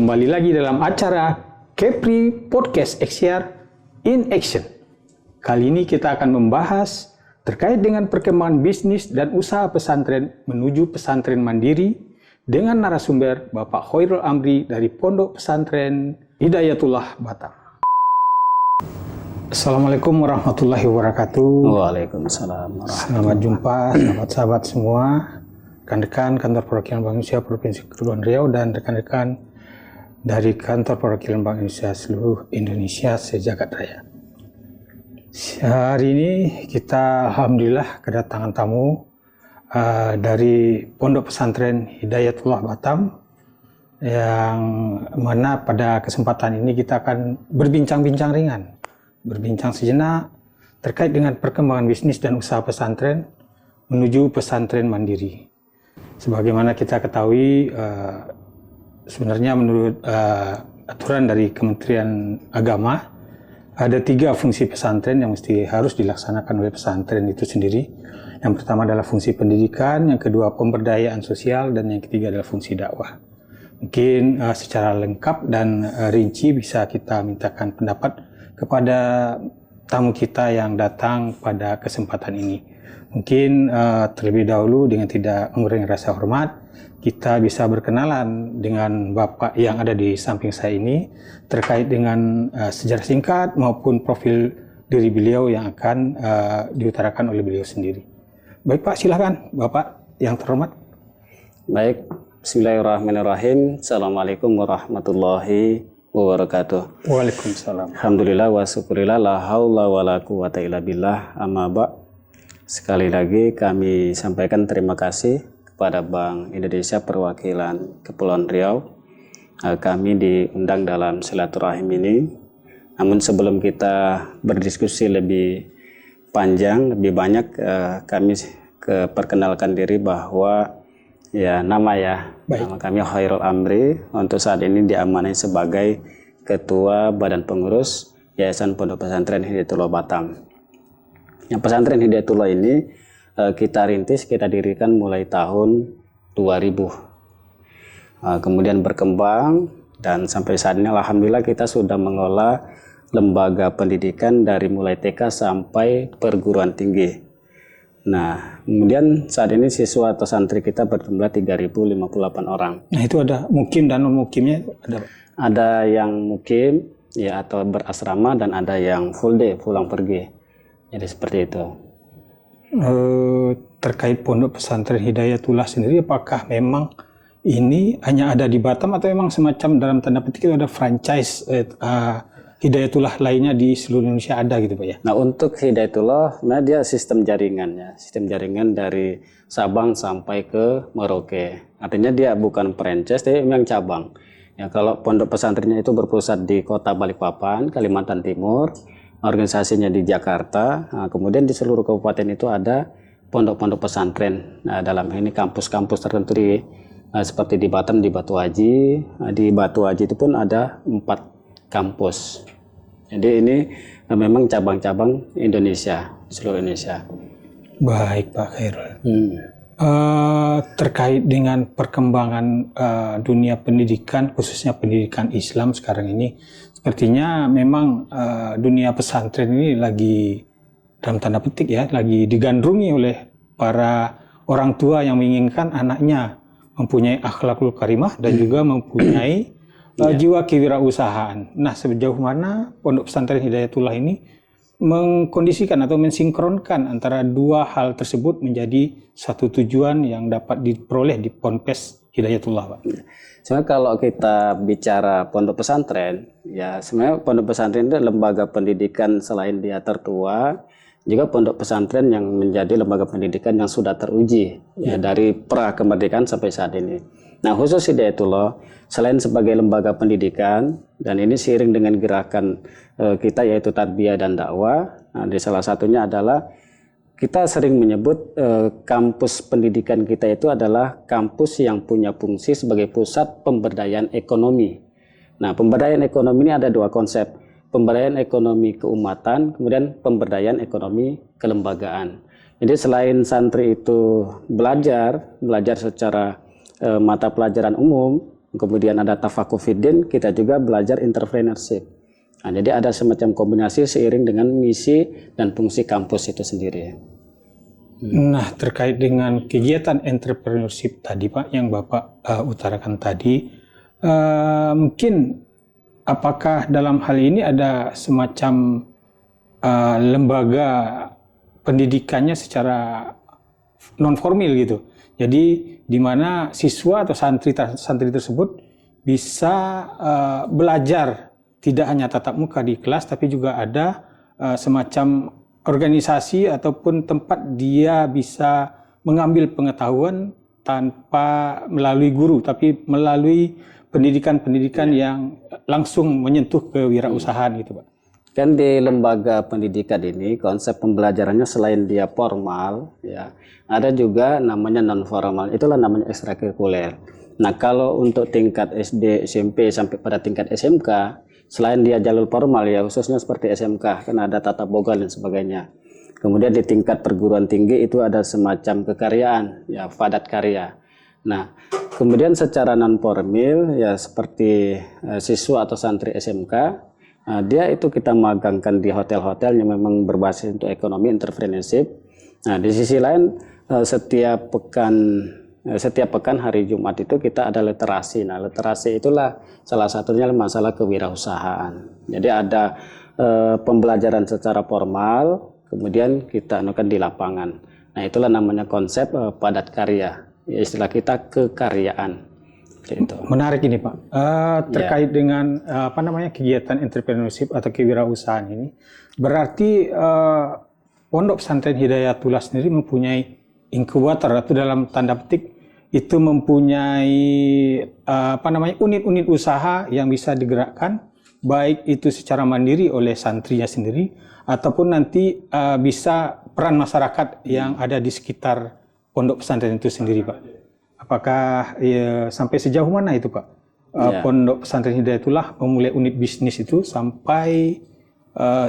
Kembali lagi dalam acara Kepri Podcast XR in Action. Kali ini kita akan membahas terkait dengan perkembangan bisnis dan usaha pesantren menuju pesantren mandiri dengan narasumber Bapak Khairul Amri dari Pondok Pesantren Hidayatullah Batam. Assalamualaikum warahmatullahi wabarakatuh. Waalaikumsalam. Selamat jumpa sahabat-sahabat semua, rekan-rekan kantor perwakilan Bank Indonesia Provinsi Kepulauan Riau dan rekan-rekan dari kantor perwakilan Bank Indonesia seluruh Indonesia sejagat raya. Hari ini kita alhamdulillah kedatangan tamu dari Pondok Pesantren Hidayatullah Batam, yang mana pada kesempatan ini kita akan berbincang-bincang ringan, berbincang sejenak terkait dengan perkembangan bisnis dan usaha pesantren menuju pesantren mandiri. Sebagaimana kita ketahui, sebenarnya menurut aturan dari Kementerian Agama, ada 3 fungsi pesantren yang harus dilaksanakan oleh pesantren itu sendiri. Yang pertama adalah fungsi pendidikan, yang kedua pemberdayaan sosial, dan yang ketiga adalah fungsi dakwah. Mungkin secara lengkap dan rinci bisa kita mintakan pendapat kepada tamu kita yang datang pada kesempatan ini. Mungkin terlebih dahulu dengan tidak mengurangi rasa hormat, kita bisa berkenalan dengan Bapak yang ada di samping saya ini terkait dengan sejarah singkat maupun profil diri beliau yang akan diutarakan oleh beliau sendiri. Baik Pak, silakan Bapak yang terhormat. Baik, bismillahirrahmanirrahim. Assalamualaikum warahmatullahi wabarakatuh. Waalaikumsalam. Alhamdulillah wa syukurillah, la haula wa la quwata illa billah, amma ba'. Sekali lagi kami sampaikan terima kasih kepada Bank Indonesia Perwakilan Kepulauan Riau. Kami diundang dalam silaturahim ini. Namun sebelum kita berdiskusi lebih panjang, lebih banyak, kami perkenalkan diri bahwa nama kami Khairul Amri. Untuk saat ini diamanai sebagai Ketua Badan Pengurus Yayasan Pondok Pesantren Hidayatullah Batam. Yang pesantren Hidayatullah ini kita rintis, kita dirikan mulai tahun 2000. Kemudian berkembang dan sampai saat ini alhamdulillah kita sudah mengelola lembaga pendidikan dari mulai TK sampai perguruan tinggi. Nah, kemudian saat ini siswa atau santri kita berjumlah 3.058 orang. Nah, itu ada mukim dan non-mukimnya ada? Ada yang mukim ya atau berasrama dan ada yang full day, pulang pergi. Jadi seperti itu. Terkait Pondok Pesantren Hidayatullah sendiri, apakah memang ini hanya ada di Batam atau memang semacam dalam tanda petik itu ada franchise Hidayatullah lainnya di seluruh Indonesia ada gitu Pak ya? Nah, untuk Hidayatullah, dia sistem jaringannya, sistem jaringan dari Sabang sampai ke Merauke. Artinya dia bukan franchise, tapi memang cabang. Ya, kalau pondok pesantrennya itu berpusat di Kota Balikpapan, Kalimantan Timur, organisasinya di Jakarta. Nah, kemudian di seluruh kabupaten itu ada pondok-pondok pesantren. Nah, dalam ini kampus-kampus tertentu seperti di Batam di Batu Haji. Nah, di Batu Haji itu pun ada 4 kampus. Jadi ini memang cabang-cabang Indonesia, seluruh Indonesia. Baik Pak Khairul. Terkait dengan perkembangan dunia pendidikan, khususnya pendidikan Islam sekarang ini, sepertinya memang dunia pesantren ini lagi dalam tanda petik ya, lagi digandrungi oleh para orang tua yang menginginkan anaknya mempunyai akhlakul karimah dan juga mempunyai jiwa kewirausahaan. Nah, sejauh mana Pondok Pesantren Hidayatullah ini mengkondisikan atau mensinkronkan antara 2 hal tersebut menjadi satu tujuan yang dapat diperoleh di Ponpes Hidayatullah, Pak? Sebenarnya kalau kita bicara pondok pesantren, ya sebenarnya pondok pesantren itu lembaga pendidikan selain dia tertua, juga pondok pesantren yang menjadi lembaga pendidikan yang sudah teruji ya dari pra kemerdekaan sampai saat ini. Nah, khusus Hidayatullah selain sebagai lembaga pendidikan, dan ini seiring dengan gerakan kita yaitu tarbiyah dan dakwah. Nah, di salah satunya adalah kita sering menyebut kampus pendidikan kita itu adalah kampus yang punya fungsi sebagai pusat pemberdayaan ekonomi. Nah, pemberdayaan ekonomi ini ada 2 konsep. Pemberdayaan ekonomi keumatan, kemudian pemberdayaan ekonomi kelembagaan. Jadi selain santri itu belajar secara mata pelajaran umum, kemudian ada tafakufiddin, kita juga belajar entrepreneurship. Nah, jadi ada semacam kombinasi seiring dengan misi dan fungsi kampus itu sendiri. Nah, terkait dengan kegiatan entrepreneurship tadi Pak, yang Bapak utarakan tadi, mungkin apakah dalam hal ini ada semacam lembaga pendidikannya secara non formal gitu. Jadi di mana siswa atau santri tersebut bisa belajar tidak hanya tatap muka di kelas, tapi juga ada semacam organisasi ataupun tempat dia bisa mengambil pengetahuan tanpa melalui guru, tapi melalui pendidikan-pendidikan yang langsung menyentuh kewirausahaan gitu Pak. Kan di lembaga pendidikan ini konsep pembelajarannya selain dia formal, ya, ada juga namanya non formal. Itulah namanya ekstrakurikuler. Nah, kalau untuk tingkat SD, SMP sampai pada tingkat SMK, selain dia jalur formal ya, khususnya seperti SMK, kan ada tata boga dan sebagainya. Kemudian di tingkat perguruan tinggi itu ada semacam kekaryaan, ya, padat karya. Nah, kemudian secara non formal ya seperti siswa atau santri SMK. Nah, dia itu kita magangkan di hotel-hotel yang memang berbasis untuk ekonomi entrepreneurship. Nah, di sisi lain setiap pekan hari Jumat itu kita ada literasi. Nah, literasi itulah salah satunya masalah kewirausahaan. Jadi ada pembelajaran secara formal, kemudian kita anukan di lapangan. Nah, itulah namanya konsep padat karya. Ya, istilah kita kekaryaan. Gitu. Menarik ini Pak, terkait dengan kegiatan entrepreneurship atau kewirausahaan ini, berarti Pondok Pesantren Hidayatullah sendiri mempunyai inkubator atau dalam tanda petik itu mempunyai unit-unit usaha yang bisa digerakkan, baik itu secara mandiri oleh santrinya sendiri ataupun nanti bisa peran masyarakat yang ada di sekitar pondok pesantren itu sendiri Pak. Apakah sampai sejauh mana itu Pak? Pondok Pesantren Hidayatullah memulai unit bisnis itu sampai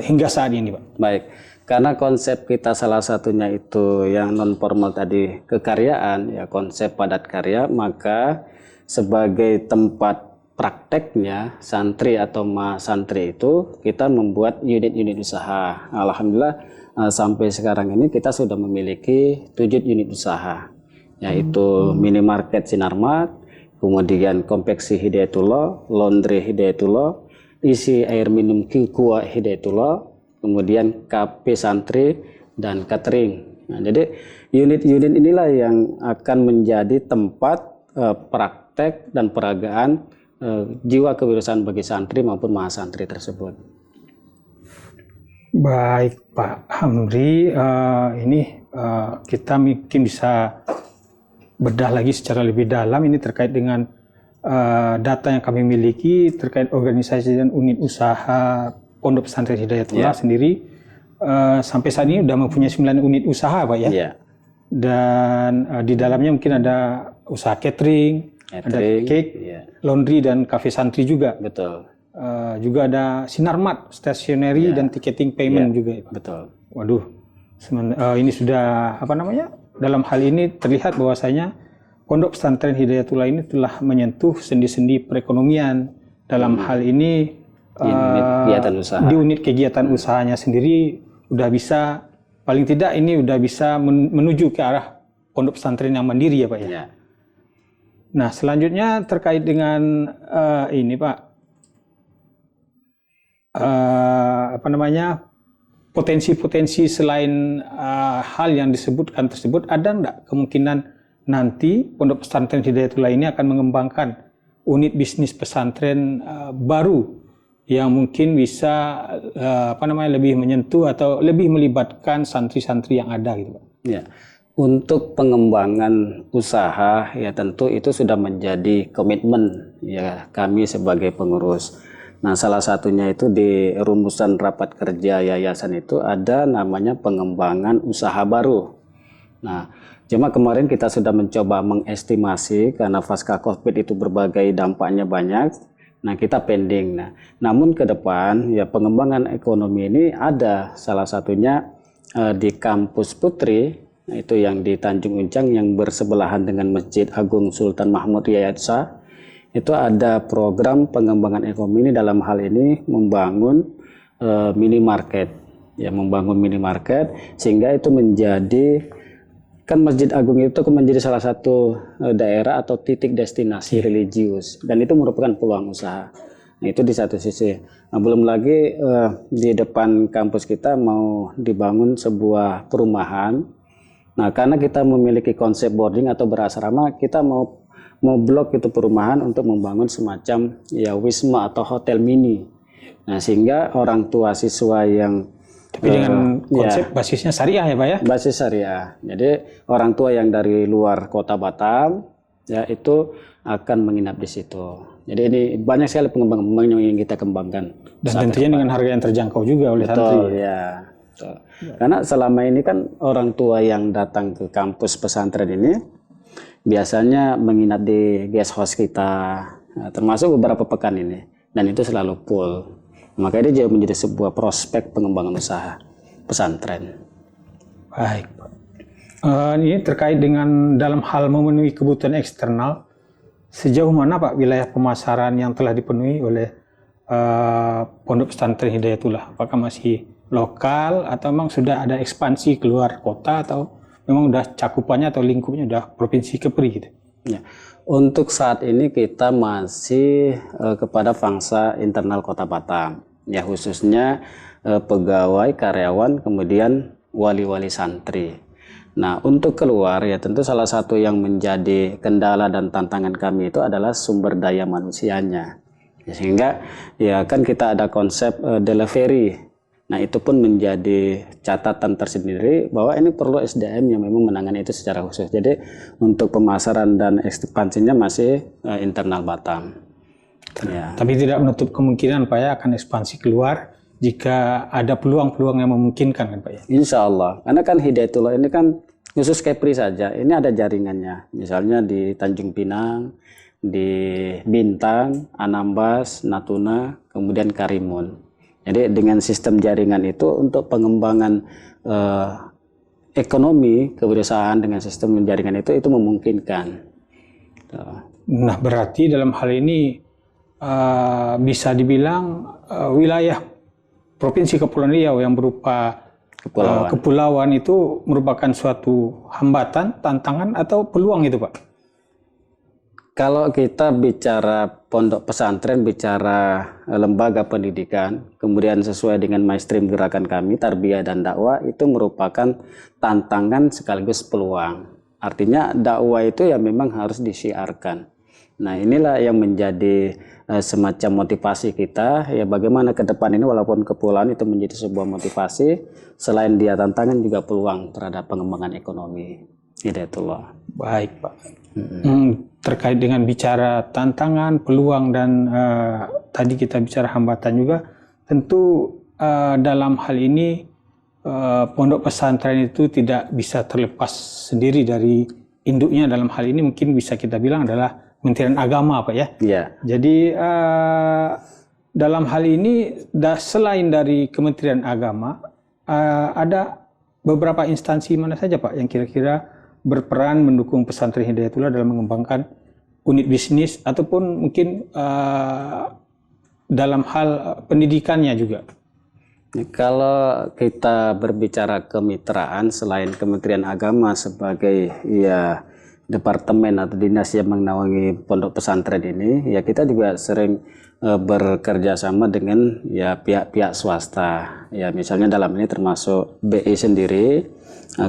hingga saat ini Pak? Baik, karena konsep kita salah satunya itu yang non formal tadi kekaryaan, ya konsep padat karya, maka sebagai tempat prakteknya santri atau santri itu kita membuat unit-unit usaha. Alhamdulillah sampai sekarang ini kita sudah memiliki 7 unit usaha. Yaitu minimarket Sinarmat, kemudian konveksi Hidayatullah, laundry Hidayatullah, isi air minum Kikua Hidayatullah, kemudian kafe santri dan catering. Nah, jadi unit-unit inilah yang akan menjadi tempat praktek dan peragaan jiwa kewirausahaan bagi santri maupun mahasantri tersebut. Baik Pak Hamri, kita mungkin bisa bedah lagi secara lebih dalam ini terkait dengan data yang kami miliki terkait organisasi dan unit usaha Pondok Pesantren Hidayatullah sendiri. Sampai saat ini sudah mempunyai 9 unit usaha Pak ya. Dan di dalamnya mungkin ada usaha catering, ada cake, laundry dan kafe santri juga. Betul. Juga ada Sinarmat, stationery dan ticketing payment juga ya Pak. Betul. Waduh, ini sudah dalam hal ini terlihat bahwasanya Pondok Pesantren Hidayatullah ini telah menyentuh sendi-sendi perekonomian. Dalam hal ini di unit kegiatan usahanya sendiri udah bisa, paling tidak ini udah bisa menuju ke arah pondok pesantren yang mandiri ya Pak ya. Nah, selanjutnya terkait dengan ini Pak, potensi-potensi selain hal yang disebutkan tersebut, ada enggak kemungkinan nanti Pondok Pesantren Hidayatullah ini akan mengembangkan unit bisnis pesantren baru yang mungkin bisa lebih menyentuh atau lebih melibatkan santri-santri yang ada gitu Pak? Ya. Untuk pengembangan usaha ya tentu itu sudah menjadi komitmen ya kami sebagai pengurus. Nah, salah satunya itu di rumusan rapat kerja yayasan itu ada namanya pengembangan usaha baru. Nah, cuma kemarin kita sudah mencoba mengestimasi karena pasca COVID itu berbagai dampaknya banyak. Nah, kita pending. Nah, namun ke depan ya pengembangan ekonomi ini ada salah satunya di kampus Putri, itu yang di Tanjung Uncang yang bersebelahan dengan Masjid Agung Sultan Mahmud Riyad Shah. itu ada program pengembangan ekonomi ini, dalam hal ini membangun minimarket, ya, membangun minimarket sehingga itu menjadi, kan Masjid Agung itu menjadi salah satu daerah atau titik destinasi religius, dan itu merupakan peluang usaha. Nah, itu di satu sisi. Nah, belum lagi di depan kampus kita mau dibangun sebuah perumahan. Nah, karena kita memiliki konsep boarding atau berasrama, kita mau blok itu perumahan untuk membangun semacam ya wisma atau hotel mini. Nah, sehingga orang tua siswa yang Tapi dengan konsep basisnya syariah ya Pak ya? Basis syariah. Jadi orang tua yang dari luar kota Batam ya itu akan menginap di situ. Jadi ini banyak sekali pengembang-pengembang yang kita kembangkan. Dan tentunya dengan harga yang terjangkau juga oleh santri. Betul, ya. Betul. Karena selama ini kan orang tua yang datang ke kampus pesantren ini biasanya menginap di guest house kita, nah, termasuk beberapa pekan ini, dan itu selalu full. Maka ini juga menjadi sebuah prospek pengembangan usaha pesantren. Baik Pak. Ini terkait dengan dalam hal memenuhi kebutuhan eksternal, sejauh mana Pak wilayah pemasaran yang telah dipenuhi oleh Pondok Pesantren Hidayatullah? Apakah masih lokal atau memang sudah ada ekspansi keluar kota, atau memang udah cakupannya atau lingkupnya udah provinsi Kepri gitu? Ya. Untuk saat ini kita masih kepada pangsa internal Kota Batam, ya, khususnya pegawai, karyawan, kemudian wali-wali santri. Nah, untuk keluar ya tentu salah satu yang menjadi kendala dan tantangan kami itu adalah sumber daya manusianya. Ya, sehingga ya kan kita ada konsep delivery. Nah, itu pun menjadi catatan tersendiri bahwa ini perlu SDM yang memang menangani itu secara khusus. Jadi untuk pemasaran dan ekspansinya masih internal Batam. Ya. Tapi tidak menutup kemungkinan Pak ya akan ekspansi keluar jika ada peluang-peluang yang memungkinkan kan Pak ya? Insya Allah. Karena kan Hidayatullah ini kan khusus Kepri saja. Ini ada jaringannya. Misalnya di Tanjung Pinang, di Bintang, Anambas, Natuna, kemudian Karimun. Jadi dengan sistem jaringan itu untuk pengembangan ekonomi kewirausahaan dengan sistem jaringan itu memungkinkan. Nah, berarti dalam hal ini bisa dibilang wilayah Provinsi Kepulauan Riau yang berupa kepulauan itu merupakan suatu hambatan, tantangan, atau peluang itu Pak? Kalau kita bicara pondok pesantren, bicara lembaga pendidikan, kemudian sesuai dengan mainstream gerakan kami, tarbiyah dan dakwah, itu merupakan tantangan sekaligus peluang. Artinya dakwah itu ya memang harus disiarkan. Nah, inilah yang menjadi semacam motivasi kita, ya bagaimana ke depan ini walaupun kepulauan itu menjadi sebuah motivasi, selain dia tantangan juga peluang terhadap pengembangan ekonomi. Hidayatullah. Baik Pak. Terkait dengan bicara tantangan, peluang, dan tadi kita bicara hambatan juga, tentu dalam hal ini pondok pesantren itu tidak bisa terlepas sendiri dari induknya. Dalam hal ini mungkin bisa kita bilang adalah Kementerian Agama Pak ya? Iya. Jadi dalam hal ini selain dari Kementerian Agama, ada beberapa instansi mana saja Pak yang kira-kira berperan mendukung pesantren Hidayatullah dalam mengembangkan unit bisnis ataupun mungkin dalam hal pendidikannya juga? Kalau kita berbicara kemitraan, selain Kementerian Agama sebagai ya departemen atau dinas yang menaungi pondok pesantren ini, ya kita juga sering bekerja sama dengan ya pihak-pihak swasta. Ya misalnya dalam ini termasuk BI sendiri,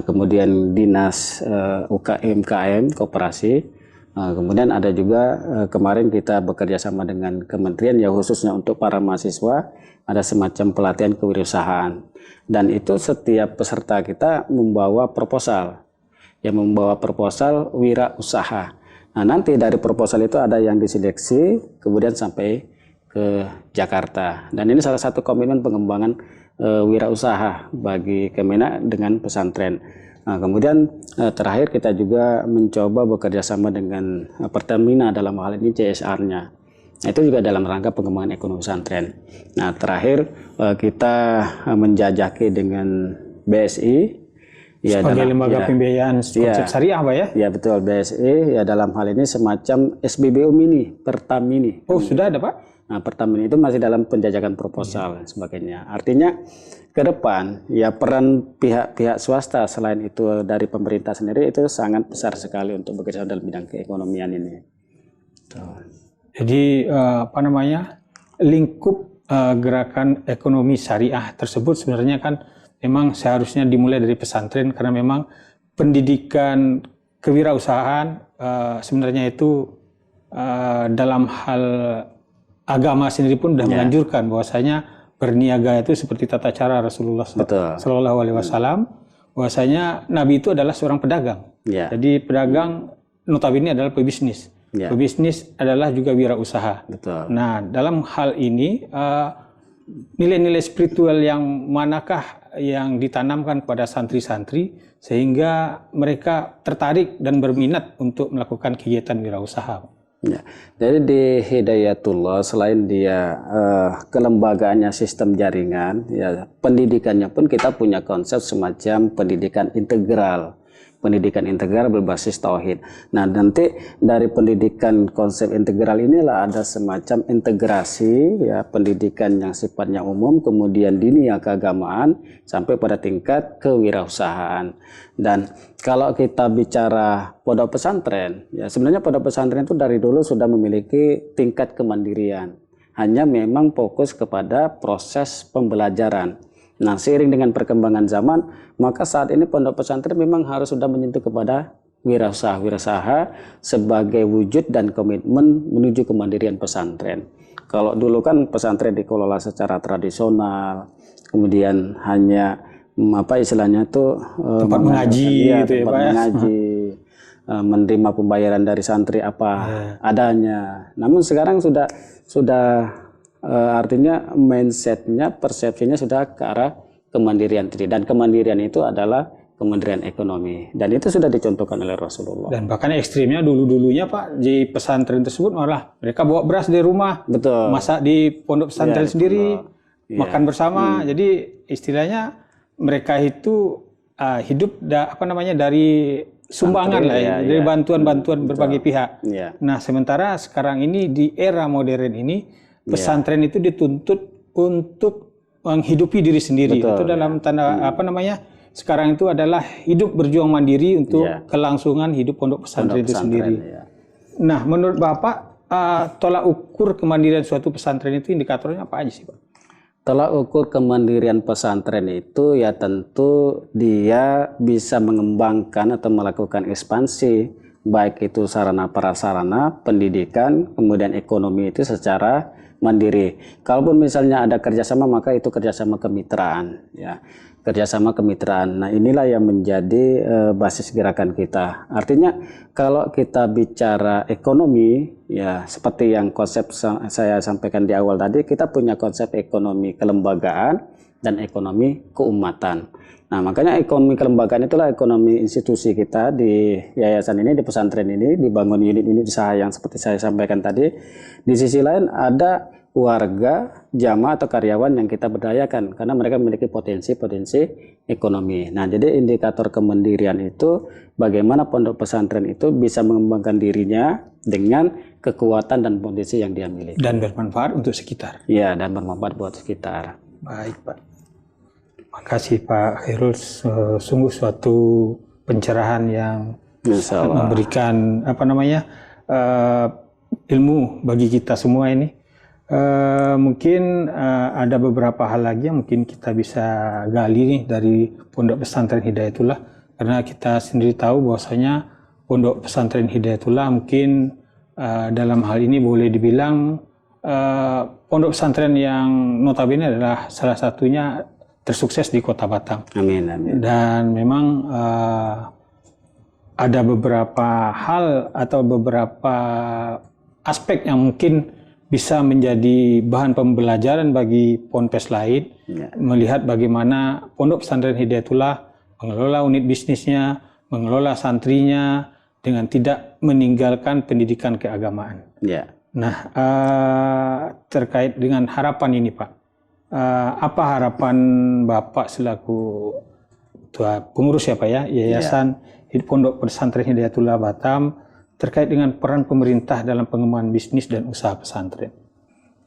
kemudian dinas UKM koperasi, kemudian ada juga kemarin kita bekerja sama dengan kementerian ya khususnya untuk para mahasiswa ada semacam pelatihan kewirausahaan, dan itu setiap peserta kita membawa proposal, yang membawa proposal wirausaha. Nah, nanti dari proposal itu ada yang diseleksi kemudian sampai ke Jakarta, dan ini salah satu komitmen pengembangan wirausaha bagi Kemenak dengan pesantren. Nah, kemudian terakhir kita juga mencoba bekerja sama dengan Pertamina dalam hal ini CSR-nya. Nah, itu juga dalam rangka pengembangan ekonomi pesantren. Nah, terakhir kita menjajaki dengan BSI Ya, sebagai lembaga pembiayaan konsep syariah, Pak ya? Ya betul, BSI ya dalam hal ini semacam SBBU mini, Pertamini. Oh, sudah ada, Pak? Nah, Pertamini itu masih dalam penjajakan proposal dan sebagainya. Artinya ke depan ya peran pihak-pihak swasta selain itu dari pemerintah sendiri itu sangat besar sekali untuk bekerja dalam bidang keekonomian ini. Tuh. Jadi lingkup gerakan ekonomi syariah tersebut sebenarnya kan memang seharusnya dimulai dari pesantren, karena memang pendidikan kewirausahaan sebenarnya itu dalam hal agama sendiri pun sudah menganjurkan bahwasanya berniaga itu seperti tata cara Rasulullah Shallallahu Alaihi Wasallam, bahwasanya Nabi itu adalah seorang pedagang. Jadi pedagang notabene adalah pebisnis. Pebisnis adalah juga wirausaha. Nah, dalam hal ini nilai-nilai spiritual yang manakah yang ditanamkan kepada santri-santri sehingga mereka tertarik dan berminat untuk melakukan kegiatan wirausaha? Ya, jadi di Hidayatullah selain dia kelembagaannya sistem jaringan, ya pendidikannya pun kita punya konsep semacam pendidikan integral. Pendidikan integral berbasis tauhid. Nah, nanti dari pendidikan konsep integral inilah ada semacam integrasi ya pendidikan yang sifatnya umum, kemudian dinia keagamaan sampai pada tingkat kewirausahaan. Dan kalau kita bicara pondok pesantren, ya sebenarnya pondok pesantren itu dari dulu sudah memiliki tingkat kemandirian. Hanya memang fokus kepada proses pembelajaran. Nah, seiring dengan perkembangan zaman, maka saat ini pondok pesantren memang harus sudah menyentuh kepada wirausaha sebagai wujud dan komitmen menuju kemandirian pesantren. Kalau dulu kan pesantren dikelola secara tradisional, kemudian hanya istilahnya itu tempat mengaji, menerima pembayaran dari santri adanya. Namun sekarang sudah artinya mindsetnya, persepsinya sudah ke arah kemandirian tadi, dan kemandirian itu adalah kemandirian ekonomi, dan itu sudah dicontohkan oleh Rasulullah. Dan bahkan ekstrimnya dulunya Pak, di pesantren tersebut malah mereka bawa beras dari rumah, masak di pondok pesantren sendiri, makan bersama. Jadi istilahnya mereka itu hidup dari sumbangan dari bantuan-bantuan berbagai pihak. Nah, sementara sekarang ini di era modern ini pesantren itu dituntut untuk menghidupi diri sendiri. Itu dalam tanda sekarang itu adalah hidup berjuang mandiri untuk kelangsungan hidup pondok pesantren itu sendiri. Nah, menurut Bapak tolak ukur kemandirian suatu pesantren itu indikatornya apa aja sih, Pak? Tolak ukur kemandirian pesantren itu ya tentu dia bisa mengembangkan atau melakukan ekspansi, baik itu sarana prasarana, pendidikan, kemudian ekonomi itu secara mandiri. Kalaupun misalnya ada kerjasama, maka itu kerjasama kemitraan, ya, kerjasama kemitraan. Nah, inilah yang menjadi basis gerakan kita. Artinya kalau kita bicara ekonomi, ya seperti yang konsep saya sampaikan di awal tadi, kita punya konsep ekonomi kelembagaan dan ekonomi keumatan. Nah, makanya ekonomi kelembagaan itulah ekonomi institusi kita di yayasan ini, di pesantren ini, dibangun unit-unit usaha yang seperti saya sampaikan tadi. Di sisi lain ada warga, jamaah atau karyawan yang kita berdayakan karena mereka memiliki potensi-potensi ekonomi. Nah, jadi indikator kemandirian itu bagaimana pondok pesantren itu bisa mengembangkan dirinya dengan kekuatan dan potensi yang dia miliki. Dan bermanfaat untuk sekitar. Ya, dan bermanfaat buat sekitar. Baik, Pak. Makasih Pak Khairul, sungguh suatu pencerahan yang memberikan ilmu bagi kita semua ini. Mungkin ada beberapa hal lagi yang mungkin kita bisa gali nih dari Pondok Pesantren Hidayatullah, karena kita sendiri tahu bahwasanya Pondok Pesantren Hidayatullah mungkin dalam hal ini boleh dibilang pondok pesantren yang notabene adalah salah satunya tersukses di Kota Batam. Amin, amin. Dan memang ada beberapa hal atau beberapa aspek yang mungkin bisa menjadi bahan pembelajaran bagi ponpes lain, melihat bagaimana Pondok Pesantren Hidayatullah mengelola unit bisnisnya, mengelola santrinya dengan tidak meninggalkan pendidikan keagamaan. Nah, terkait dengan harapan ini Pak, apa harapan Bapak selaku ketua pengurus ya Pak ya, Yayasan Pondok Pesantren Hidayatullah Batam terkait dengan peran pemerintah dalam pengembangan bisnis dan usaha pesantren.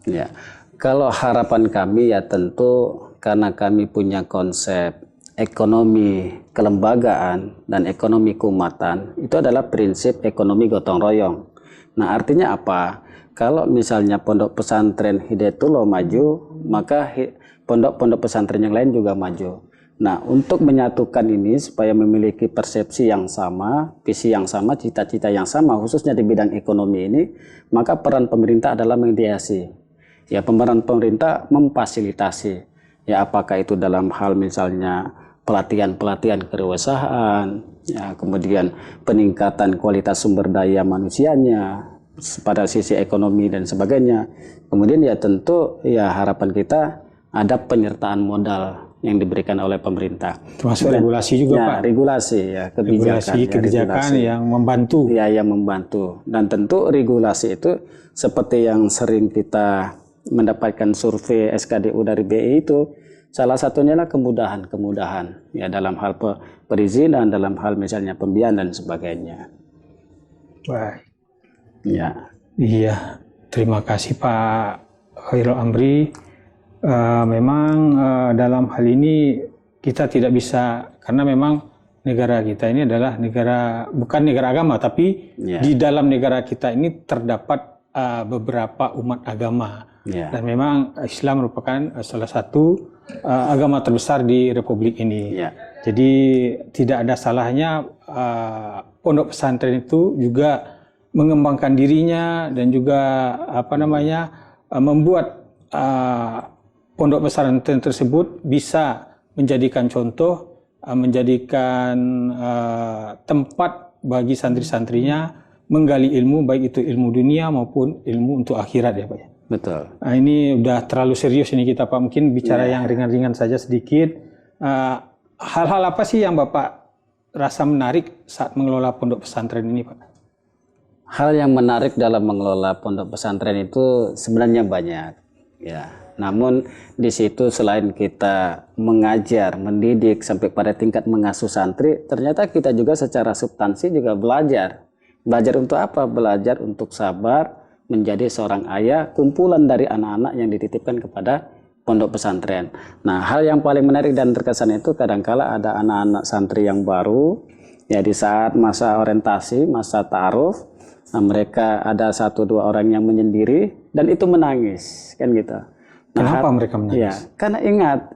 Ya, kalau harapan kami ya tentu karena kami punya konsep ekonomi kelembagaan dan ekonomi keumatan, itu adalah prinsip ekonomi gotong royong. Nah, artinya apa? Kalau misalnya pondok pesantren Hidayatullah maju, maka pondok-pondok pesantren yang lain juga maju. Nah, untuk menyatukan ini supaya memiliki persepsi yang sama, visi yang sama, cita-cita yang sama, khususnya di bidang ekonomi ini, maka peran pemerintah adalah mediasi. Ya, peran pemerintah memfasilitasi. Ya, apakah itu dalam hal misalnya pelatihan-pelatihan kewirausahaan, ya, kemudian peningkatan kualitas sumber daya manusianya pada sisi ekonomi dan sebagainya. Kemudian ya tentu ya harapan kita ada penyertaan modal yang diberikan oleh pemerintah. Termasuk regulasi juga ya, Pak. Regulasi ya, kebijakan. Kebijakan yang membantu. Ya, yang membantu. Dan tentu regulasi itu seperti yang sering kita mendapatkan survei SKDU dari BI itu, salah satunya adalah kemudahan ya dalam hal perizinan, dalam hal misalnya pembiayaan dan sebagainya. Baik. Ya. Iya, terima kasih Pak Khairul Amri. Memang dalam hal ini kita tidak bisa, karena memang negara kita ini adalah negara, bukan negara agama, tapi di dalam negara kita ini terdapat beberapa umat agama. Dan memang Islam merupakan salah satu agama terbesar di Republik ini. Jadi tidak ada salahnya pondok pesantren itu juga mengembangkan dirinya dan juga membuat pondok pesantren tersebut bisa menjadikan contoh, menjadikan tempat bagi santri-santrinya menggali ilmu, baik itu ilmu dunia maupun ilmu untuk akhirat ya Pak. Betul. Nah, ini udah terlalu serius ini kita Pak, mungkin bicara yang ringan-ringan saja sedikit. Hal-hal apa sih yang Bapak rasa menarik saat mengelola pondok pesantren ini Pak? Hal yang menarik dalam mengelola pondok pesantren itu sebenarnya banyak ya. Namun di situ selain kita mengajar, mendidik sampai pada tingkat mengasuh santri, ternyata kita juga secara substansi juga belajar. Belajar untuk apa? Belajar untuk sabar, menjadi seorang ayah, kumpulan dari anak-anak yang dititipkan kepada pondok pesantren. Nah, hal yang paling menarik dan terkesan itu kadangkala ada anak-anak santri yang baru, ya di saat masa orientasi, masa ta'aruf, nah, mereka ada 1-2 orang yang menyendiri dan itu menangis, kan gitu. Nah, kenapa mereka menangis? Ya, karena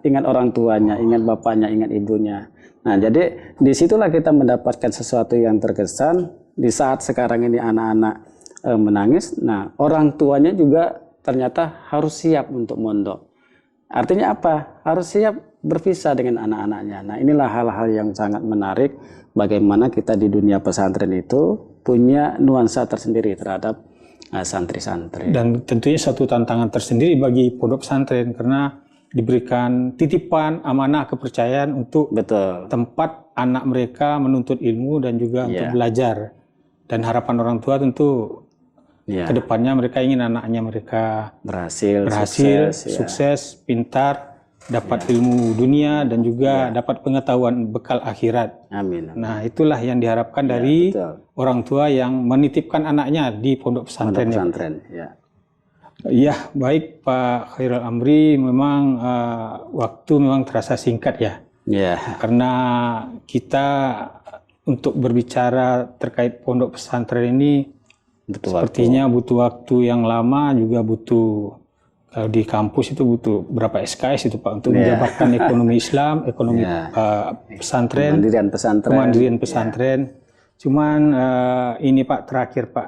ingat orang tuanya, ingat bapaknya, ingat ibunya. Nah, jadi disitulah kita mendapatkan sesuatu yang terkesan. Di saat sekarang ini anak-anak menangis, nah orang tuanya juga ternyata harus siap untuk mondok. Artinya apa? Harus siap berpisah dengan anak-anaknya. Nah, inilah hal-hal yang sangat menarik. Bagaimana kita di dunia pesantren itu punya nuansa tersendiri terhadap santri-santri. Dan tentunya satu tantangan tersendiri bagi pondok pesantren karena diberikan titipan, amanah, kepercayaan untuk tempat anak mereka menuntut ilmu dan juga untuk belajar. Dan harapan orang tua tentu kedepannya mereka ingin anaknya mereka berhasil, sukses, pintar, dapat ilmu dunia dan juga dapat pengetahuan bekal akhirat. Amin. Nah, itulah yang diharapkan dari orang tua yang menitipkan anaknya di pondok pesantren. Ya, baik Pak Khairul Amri, memang waktu memang terasa singkat ya. Karena kita untuk berbicara terkait pondok pesantren ini sepertinya butuh waktu yang lama, juga butuh, kalau di kampus itu butuh berapa SKS itu Pak untuk menjabarkan ekonomi Islam, ekonomi pesantren, kemandirian pesantren. Cuman ini Pak, terakhir Pak,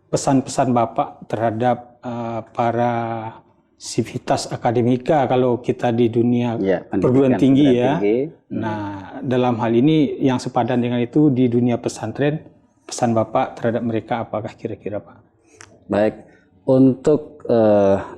pesan-pesan Bapak terhadap para sivitas akademika kalau kita di dunia perguruan tinggi ya. Nah, dalam hal ini yang sepadan dengan itu di dunia pesantren, pesan Bapak terhadap mereka apakah kira-kira Pak? Baik, untuk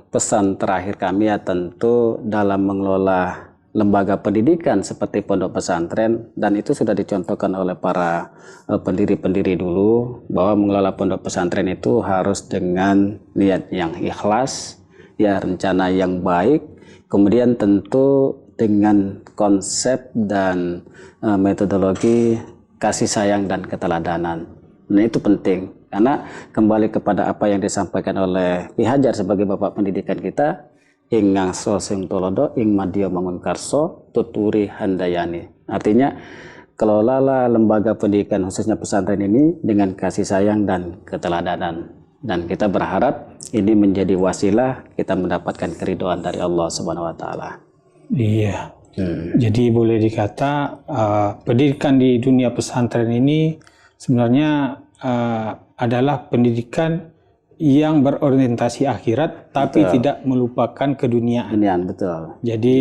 pesan terakhir kami ya tentu dalam mengelola lembaga pendidikan seperti pondok pesantren, dan itu sudah dicontohkan oleh para pendiri-pendiri dulu bahwa mengelola pondok pesantren itu harus dengan niat yang ikhlas, ya rencana yang baik, kemudian tentu dengan konsep dan metodologi kasih sayang dan keteladanan. Nah, itu penting karena kembali kepada apa yang disampaikan oleh Ki Hajar sebagai Bapak Pendidikan kita, ing ngangso sing tulodo ing madya mangun karso tuturi handayani. Artinya kelolalah lembaga pendidikan khususnya pesantren ini dengan kasih sayang dan keteladanan. Dan kita berharap ini menjadi wasilah kita mendapatkan keridhaan dari Allah Subhanahu wa taala. Iya. Jadi boleh dikata pendidikan di dunia pesantren ini sebenarnya adalah pendidikan yang berorientasi akhirat tapi tidak melupakan keduniaan. Betul. Jadi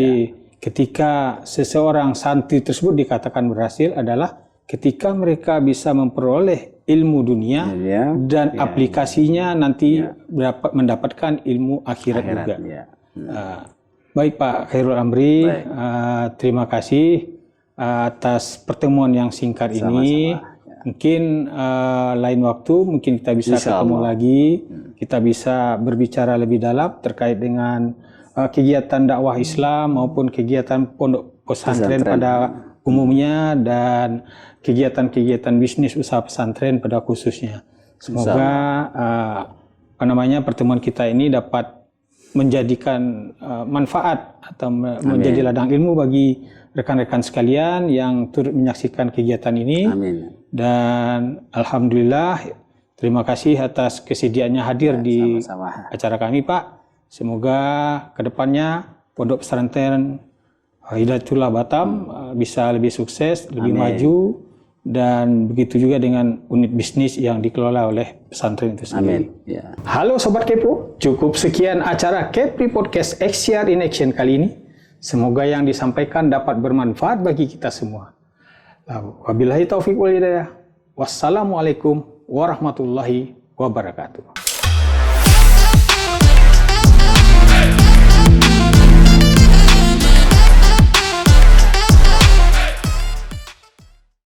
ketika seseorang santri tersebut dikatakan berhasil adalah ketika mereka bisa memperoleh ilmu dunia dan aplikasinya nanti mendapatkan ilmu akhirat juga. Baik Pak Khairul Amri, terima kasih atas pertemuan yang singkat ini. Mungkin lain waktu mungkin kita bisa ketemu lagi, kita bisa berbicara lebih dalam terkait dengan kegiatan dakwah Islam maupun kegiatan pondok pesantren pada umumnya dan kegiatan-kegiatan bisnis usaha pesantren pada khususnya. Semoga pertemuan kita ini dapat menjadikan manfaat atau menjadi ladang ilmu bagi rekan-rekan sekalian yang turut menyaksikan kegiatan ini. Dan alhamdulillah terima kasih atas kesediaannya hadir di acara kami Pak. Semoga kedepannya Pondok Pesantren Hidayatullah Batam bisa lebih sukses, lebih maju, dan begitu juga dengan unit bisnis yang dikelola oleh pesantren itu sendiri. Halo Sobat Kepo, cukup sekian acara Kepri Podcast XCR in Action kali ini. Semoga yang disampaikan dapat bermanfaat bagi kita semua. Wabillahi taufiq wal hidayah. Wassalamualaikum warahmatullahi wabarakatuh.